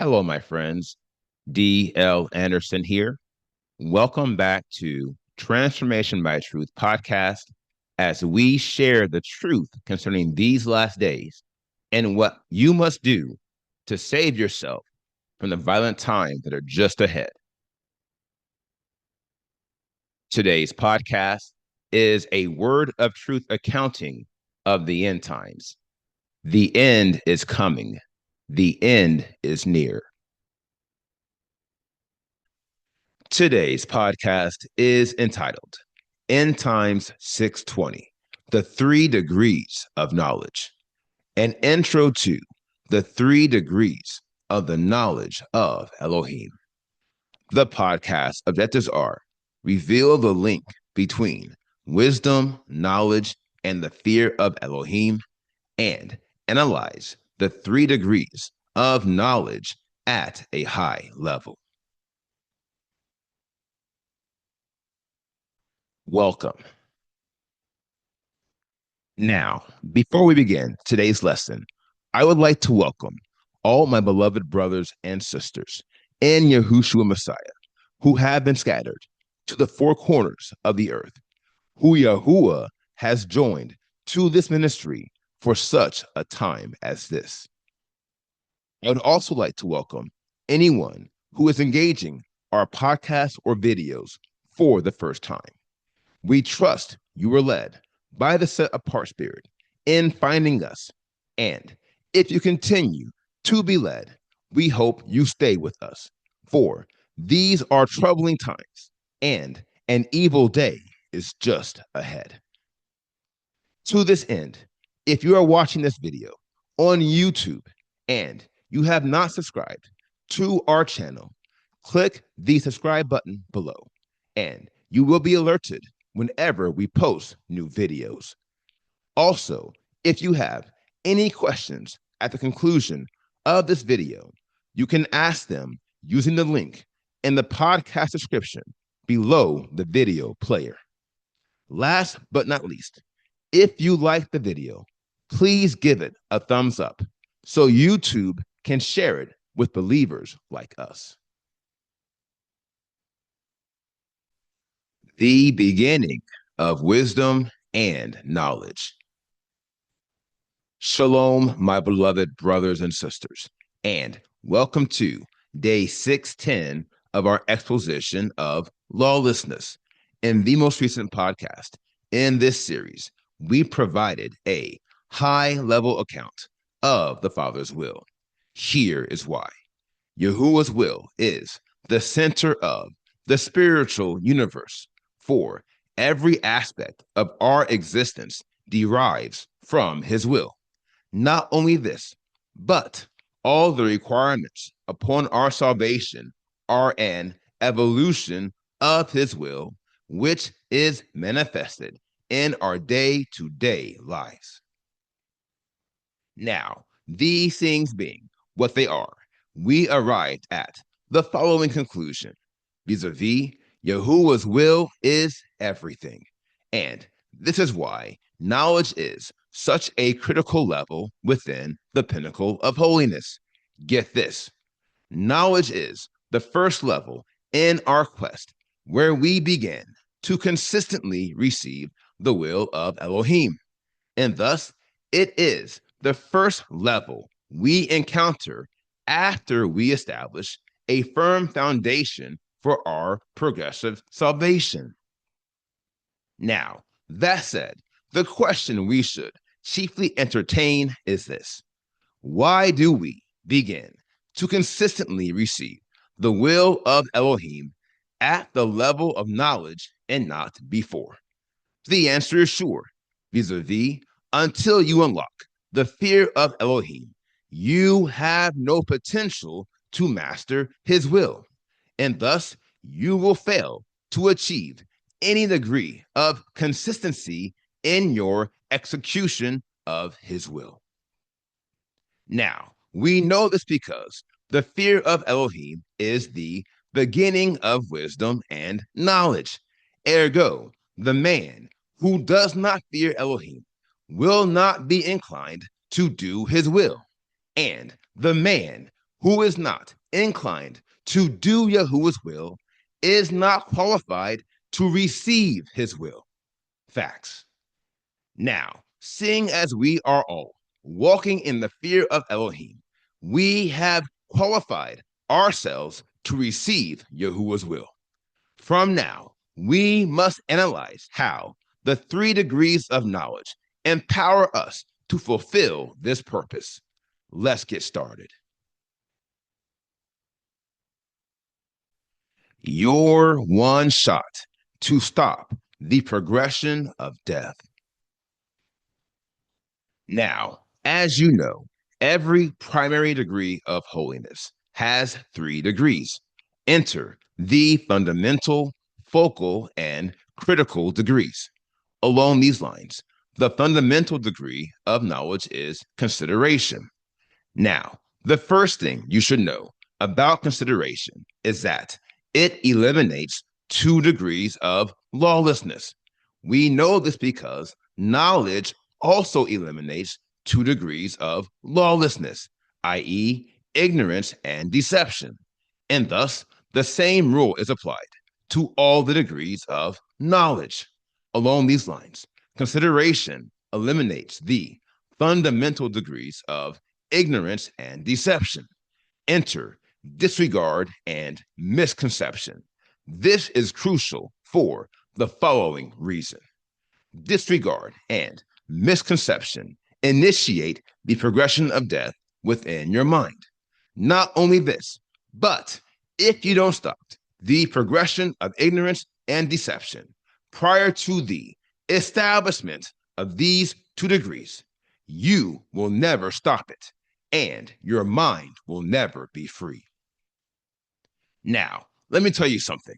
Hello, my friends. D.L. Anderson here. Welcome back to Transformation by Truth podcast as we share the truth concerning these last days and what you must do to save yourself from the violent times that are just ahead. Today's podcast is a word of truth accounting of the end times. The end is coming. The end is near. Today's podcast is entitled End Times 620, The Three Degrees of Knowledge, an intro to the three degrees of the knowledge of Elohim. The podcast objectives are reveal the link between wisdom, knowledge, and the fear of Elohim, and analyze the three degrees of knowledge at a high level. Welcome. Now, before we begin today's lesson, I would like to welcome all my beloved brothers and sisters in Yahushua Messiah who have been scattered to the four corners of the earth, who Yahuwah has joined to this ministry for such a time as this. I would also like to welcome anyone who is engaging our podcast or videos for the first time. We trust you were led by the set apart spirit in finding us. And if you continue to be led, we hope you stay with us. For these are troubling times, and an evil day is just ahead. To this end, if you are watching this video on YouTube and you have not subscribed to our channel, click the subscribe button below, and you will be alerted whenever we post new videos. Also, if you have any questions at the conclusion of this video, you can ask them using the link in the podcast description below the video player. Last but not least, if you like the video, please give it a thumbs up so YouTube can share it with believers like us. The beginning of wisdom and knowledge. Shalom, my beloved brothers and sisters, and welcome to day 610 of our exposition of lawlessness. In the most recent podcast in this series, we provided a high-level account of the Father's will. Here is why. Yahuwah's will is the center of the spiritual universe, for every aspect of our existence derives from his will. Not only this, but all the requirements upon our salvation are an evolution of his will, which is manifested in our day-to-day lives. Now, these things being what they are, we arrived at the following conclusion. Vis-a-vis, Yahuwah's will is everything. And this is why knowledge is such a critical level within the pinnacle of holiness. Get this. Knowledge is the first level in our quest where we begin to consistently receive the will of Elohim. And thus, it is the first level we encounter after we establish a firm foundation for our progressive salvation. Now, that said, the question we should chiefly entertain is this. Why do we begin to consistently receive the will of Elohim at the level of knowledge and not before? The answer is sure. Vis-a-vis, until you unlock the fear of Elohim, you have no potential to master his will, and thus you will fail to achieve any degree of consistency in your execution of his will. Now, we know this because the fear of Elohim is the beginning of wisdom and knowledge. Ergo, the man who does not fear Elohim will not be inclined to do his will. And the man who is not inclined to do Yahuwah's will is not qualified to receive his will. Facts. Now, seeing as we are all walking in the fear of Elohim, we have qualified ourselves to receive Yahuwah's will. From now, we must analyze how the 3 degrees of knowledge empower us to fulfill this purpose. Let's get started. Your one shot to stop the progression of death. Now, as you know, every primary degree of holiness has 3 degrees. Enter the fundamental, focal, and critical degrees. Along these lines, the fundamental degree of knowledge is consideration. Now, the first thing you should know about consideration is that it eliminates 2 degrees of lawlessness. We know this because knowledge also eliminates 2 degrees of lawlessness, i.e., ignorance and deception. And thus, the same rule is applied to all the degrees of knowledge. Along these lines, consideration eliminates the fundamental degrees of ignorance and deception. Enter disregard and misconception. This is crucial for the following reason. Disregard and misconception initiate the progression of death within your mind. Not only this, but if you don't stop the progression of ignorance and deception prior to the establishment of these 2 degrees, you will never stop it, and your mind will never be free. Now, let me tell you something.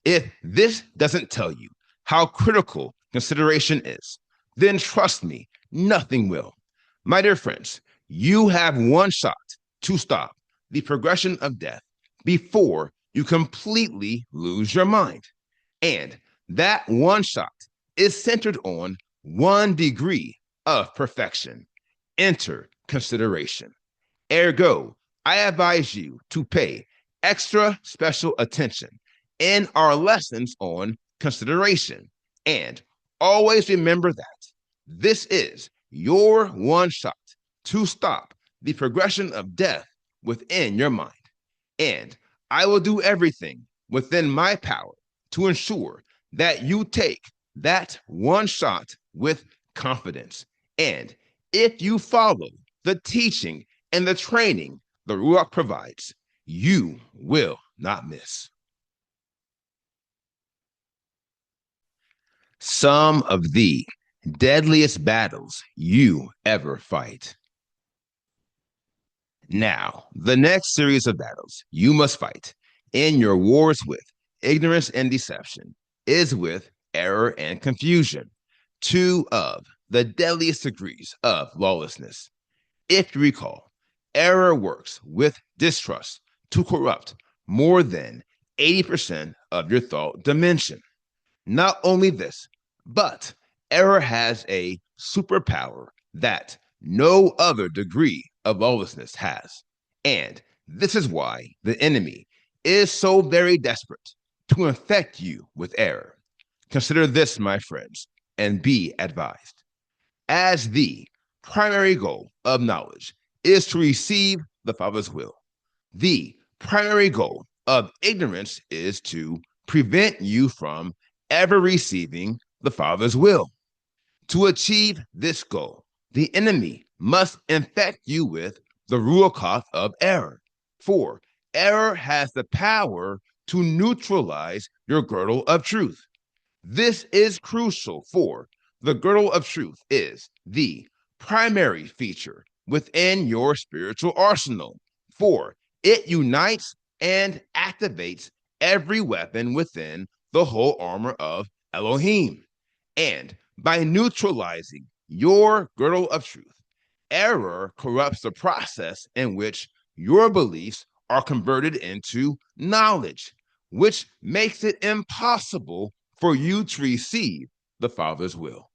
If this doesn't tell you how critical consideration is, then trust me, nothing will. My dear friends, you have one shot to stop the progression of death before you completely lose your mind. And that one shot is centered on 1 degree of perfection. Enter consideration. Ergo, I advise you to pay extra special attention in our lessons on consideration. And always remember that this is your one shot to stop the progression of death within your mind. And I will do everything within my power to ensure that you take that one shot with confidence. And if you follow the teaching and the training the Ruach provides, you will not miss. Some of the deadliest battles you ever fight. Now, the next series of battles you must fight in your wars with ignorance and deception is with error and confusion, 2 of the deadliest degrees of lawlessness. If you recall, error works with distrust to corrupt more than 80% of your thought dimension. Not only this, but error has a superpower that no other degree of lawlessness has. And this is why the enemy is so very desperate to infect you with error. Consider this, my friends, and be advised. As the primary goal of knowledge is to receive the Father's will, the primary goal of ignorance is to prevent you from ever receiving the Father's will. To achieve this goal, the enemy must infect you with the Ruach of error, for error has the power to neutralize your girdle of truth. This is crucial, for the girdle of truth is the primary feature within your spiritual arsenal, for it unites and activates every weapon within the whole armor of Elohim. And by neutralizing your girdle of truth, error corrupts the process in which your beliefs are converted into knowledge, which makes it impossible for you to receive the Father's will.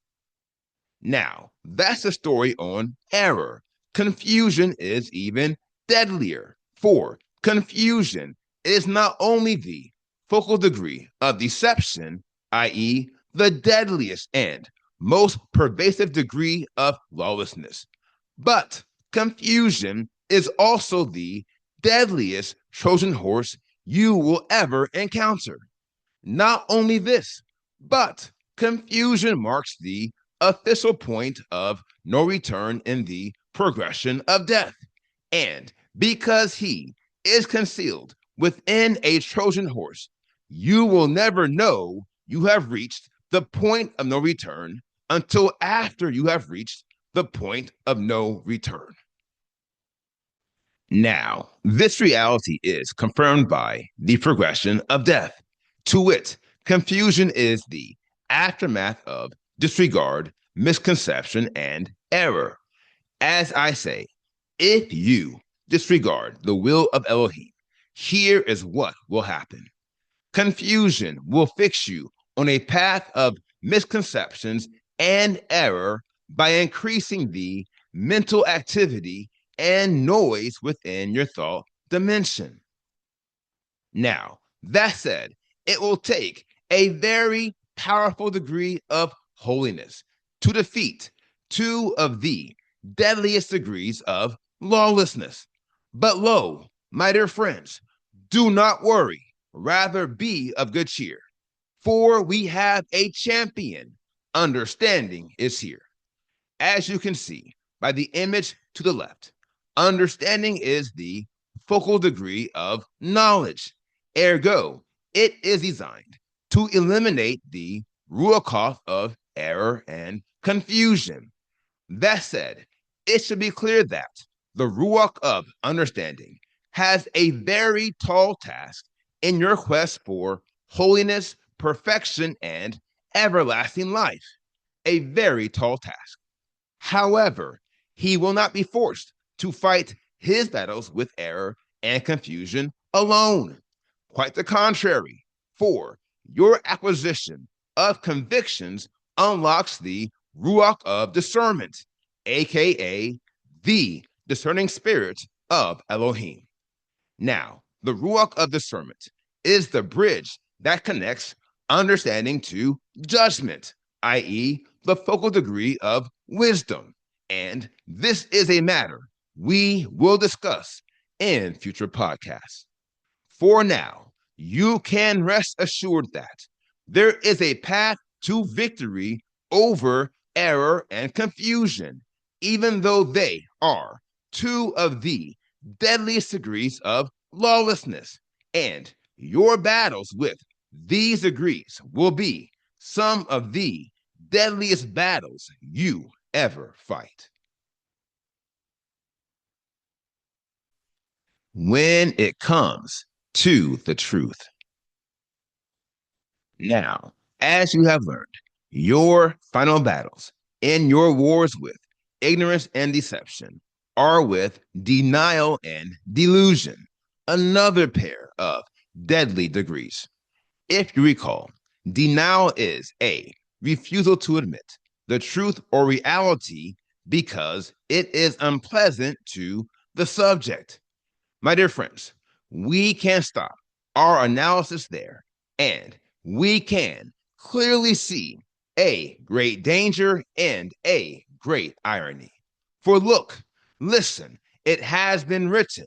Now, that's the story on error. Confusion is even deadlier, For confusion is not only the focal degree of deception, i.e., the deadliest and most pervasive degree of lawlessness, but confusion is also the deadliest Trojan horse you will ever encounter. Not only this, but confusion marks the official point of no return in the progression of death. And because he is concealed within a Trojan horse, you will never know you have reached the point of no return until after you have reached the point of no return. Now, this reality is confirmed by the progression of death. To wit, confusion is the aftermath of disregard, misconception, and error. As I say, if you disregard the will of Elohim, here is what will happen. Confusion will fix you on a path of misconceptions and error by increasing the mental activity and noise within your thought dimension. Now, that said, it will take a very powerful degree of holiness to defeat two of the deadliest degrees of lawlessness. But lo, my dear friends, do not worry, rather be of good cheer, for we have a champion. Understanding is here. As you can see by the image to the left, understanding is the focal degree of knowledge. Ergo, it is designed to eliminate the ruach of error and confusion. That said, it should be clear that the ruach of understanding has a very tall task in your quest for holiness, perfection, and everlasting life. A very tall task. However, he will not be forced to fight his battles with error and confusion alone. Quite the contrary, for your acquisition of convictions unlocks the Ruach of discernment, aka the discerning spirit of Elohim. Now, the Ruach of discernment is the bridge that connects understanding to judgment, i.e., the focal degree of wisdom. And this is a matter we will discuss in future podcasts. For now, you can rest assured that there is a path to victory over error and confusion, even though they are two of the deadliest degrees of lawlessness. And your battles with these degrees will be some of the deadliest battles you ever fight. When it comes to the truth. Now, as you have learned, your final battles in your wars with ignorance and deception are with denial and delusion, another pair of deadly degrees. If you recall, denial is a refusal to admit the truth or reality because it is unpleasant to the subject. My dear friends, we can stop our analysis there and we can clearly see a great danger and a great irony. For look, listen, it has been written,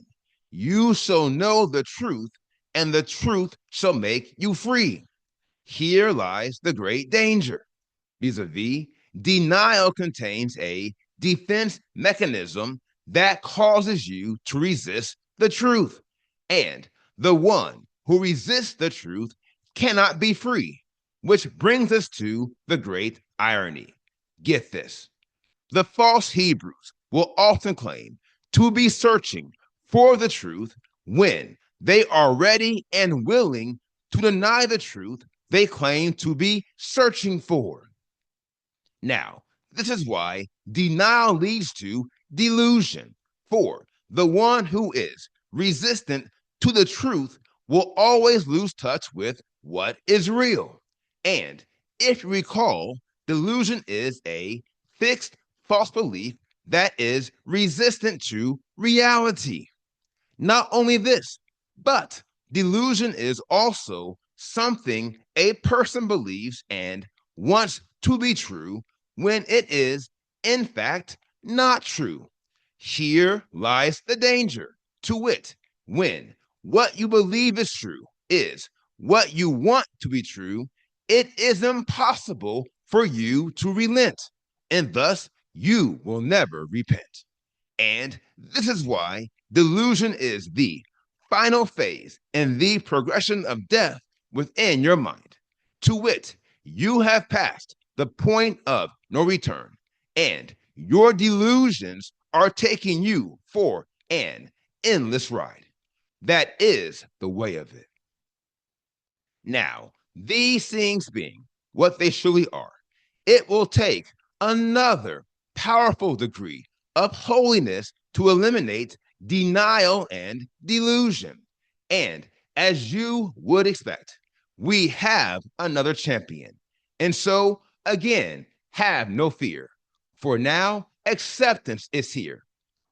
you shall know the truth, and the truth shall make you free. Here lies the great danger. Vis-a-vis, denial contains a defense mechanism that causes you to resist the truth. And the one who resists the truth cannot be free, which brings us to the great irony. Get this. The false Hebrews will often claim to be searching for the truth when they are ready and willing to deny the truth they claim to be searching for. Now, this is why denial leads to delusion. For the one who is resistant to the truth will always lose touch with what is real. And if you recall, delusion is a fixed false belief that is resistant to reality. Not only this, but delusion is also something a person believes and wants to be true when it is, in fact, not true. Here lies the danger, to wit, when what you believe is true is what you want to be true, it is impossible for you to relent, and thus you will never repent. And this is why delusion is the final phase in the progression of death within your mind. To wit, you have passed the point of no return, and your delusions are taking you for an endless ride. That is the way of it. Now, these things being what they truly are, it will take another powerful degree of holiness to eliminate denial and delusion. And as you would expect, we have another champion. And so, again, have no fear, for now acceptance is here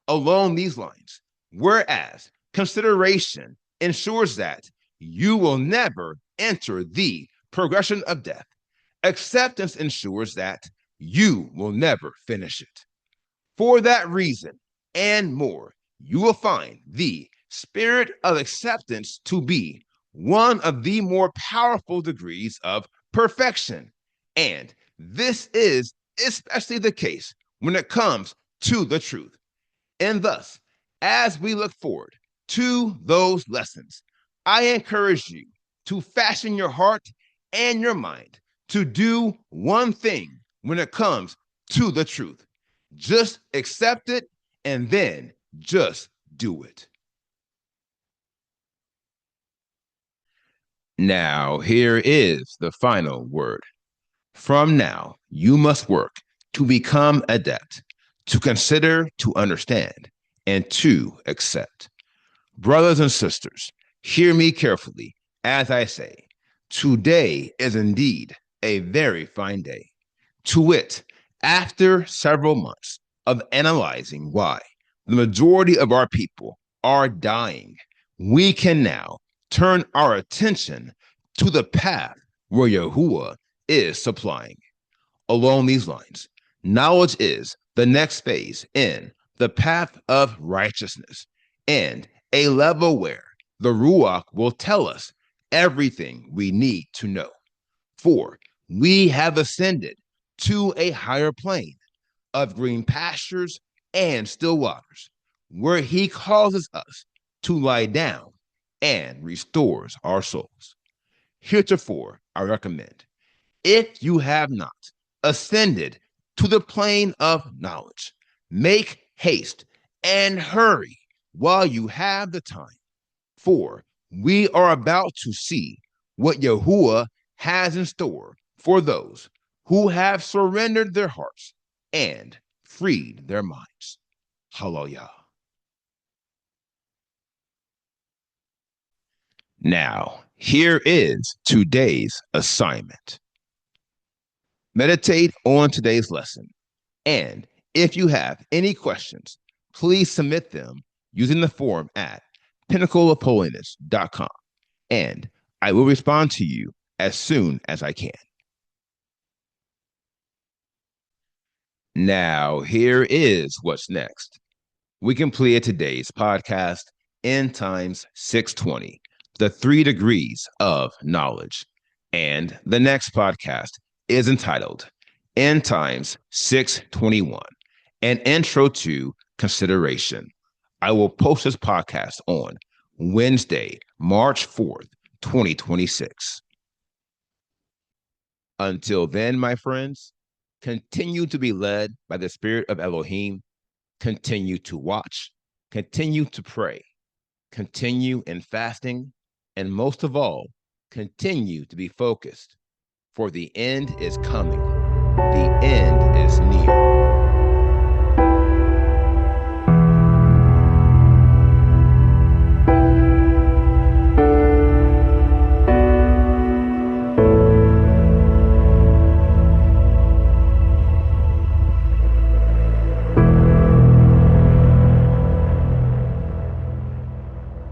along these lines. Whereas consideration ensures that you will never enter the progression of death. Acceptance ensures that you will never finish it. For that reason and more, you will find the spirit of acceptance to be one of the more powerful degrees of perfection. And this is especially the case when it comes to the truth. And thus, as we look forward to those lessons, I encourage you to fasten your heart and your mind to do one thing when it comes to the truth. Just accept it and then just do it. Now, here is the final word. From now, you must work to become adept, to consider, to understand, and to accept. Brothers and sisters, hear me carefully as I say, today is indeed a very fine day. To wit, after several months of analyzing why the majority of our people are dying, we can now turn our attention to the path where Yahuwah is supplying. Along these lines, knowledge is the next phase in the path of righteousness and a level where the Ruach will tell us everything we need to know. For we have ascended to a higher plane of green pastures and still waters, where he causes us to lie down and restores our souls. Heretofore, I recommend, if you have not ascended to the plane of knowledge, make haste and hurry while you have the time. For we are about to see what Yahuwah has in store for those who have surrendered their hearts and freed their minds. Hallelujah. Now, here is today's assignment. Meditate on today's lesson. And if you have any questions, please submit them using the form at pinnacleofholiness.com. And I will respond to you as soon as I can. Now, here is what's next. We completed today's podcast, End Times 620, The 3 Degrees of Knowledge. And the next podcast is entitled End Times 621, An Intro to Consideration. I will post this podcast on Wednesday, March 4th, 2026. Until then, my friends, continue to be led by the Spirit of Elohim. Continue to watch, continue to pray, continue in fasting, and most of all, continue to be focused, for the end is coming. The end is near.